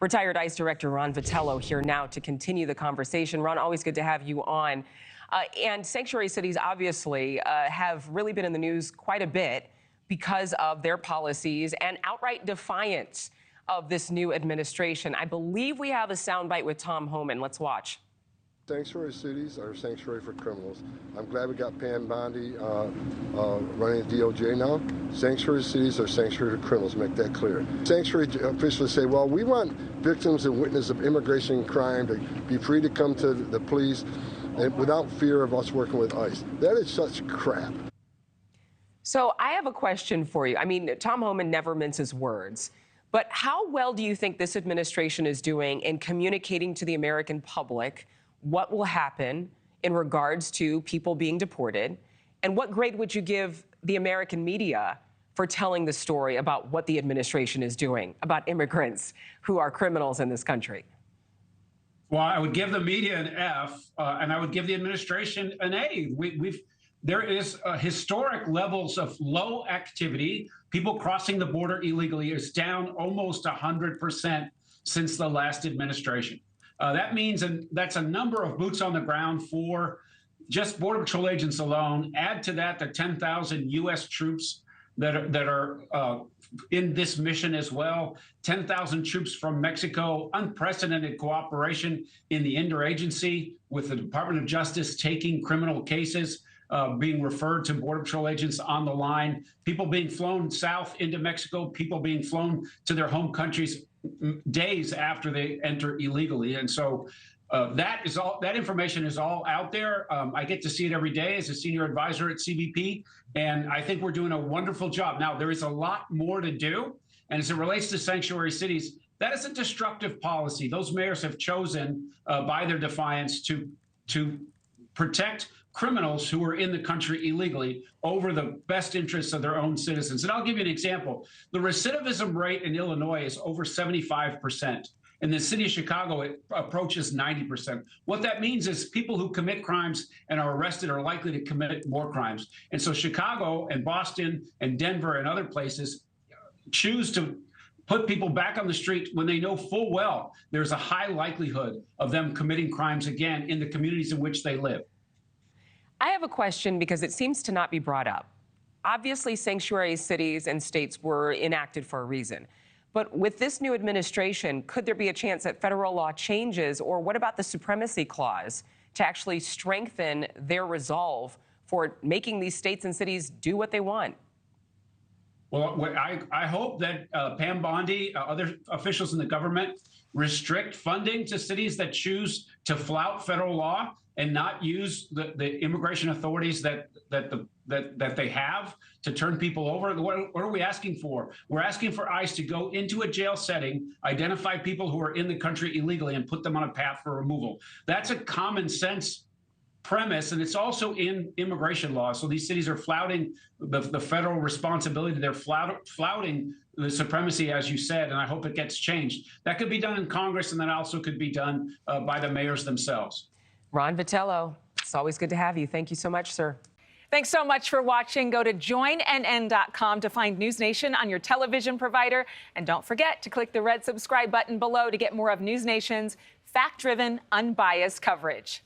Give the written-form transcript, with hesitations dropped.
Retired ICE Director Ron Vitiello here now to continue the conversation. Ron, always good to have you on. And sanctuary cities obviously have really been in the news quite a bit because of their policies and outright defiance of this new administration. I believe we have a soundbite with Tom Homan. Let's watch. Sanctuary cities are sanctuary for criminals. I'm glad we got Pam Bondi running the DOJ now. Sanctuary cities are sanctuary for criminals, make that clear. Sanctuary officials say, well, we want victims and witnesses of immigration crime to be free to come to the police and without fear of us working with ICE. That is such crap. So I have a question for you. I mean, Tom Homan never minces words, but how well do you think this administration is doing in communicating to the American public what will happen in regards to people being deported? And what grade would you give the American media for telling the story about what the administration is doing about immigrants who are criminals in this country? Well, I would give the media an F, and I would give the administration an A. There is historic levels of low activity. People crossing the border illegally is down almost 100% since the last administration. That means, and that's a number of boots on the ground for just Border Patrol agents alone. Add to that the 10,000 U.S. troops that are in this mission as well. 10,000 troops from Mexico, unprecedented cooperation in the interagency with the Department of Justice taking criminal cases, being referred to Border Patrol agents on the line, people being flown south into Mexico, people being flown to their home countries days after they enter illegally. And so that information is all out there. I get to see it every day as a senior advisor at CBP, and I think we're doing a wonderful job. Now, there is a lot more to do, and as it relates to sanctuary cities, that is a destructive policy. Those mayors have chosen by their defiance to protect criminals who are in the country illegally over the best interests of their own citizens. And I'll give you an example. The recidivism rate in Illinois is over 75%. In the city of Chicago, it approaches 90%. What that means is people who commit crimes and are arrested are likely to commit more crimes. And so Chicago and Boston and Denver and other places choose to put people back on the street when they know full well there's a high likelihood of them committing crimes again in the communities in which they live. I have a question because it seems to not be brought up. Obviously, sanctuary cities and states were enacted for a reason. But with this new administration, could there be a chance that federal law changes? Or what about the supremacy clause to actually strengthen their resolve for making these states and cities do what they want? Well, I hope that Pam Bondi, other officials in the government, restrict funding to cities that choose to flout federal law and not use the immigration authorities that they have to turn people over. What are we asking for? We're asking for ICE to go into a jail setting, identify people who are in the country illegally, and put them on a path for removal. That's a common sense premise, and it's also in immigration law. So these cities are flouting the federal responsibility. They're flouting the supremacy, as you said, and I hope it gets changed. That could be done in Congress, and that also could be done by the mayors themselves. Ron Vitiello, it's always good to have you. Thank you so much, sir. Thanks so much for watching. Go to joinnn.com to find NewsNation on your television provider. And don't forget to click the red subscribe button below to get more of NewsNation's fact-driven, unbiased coverage.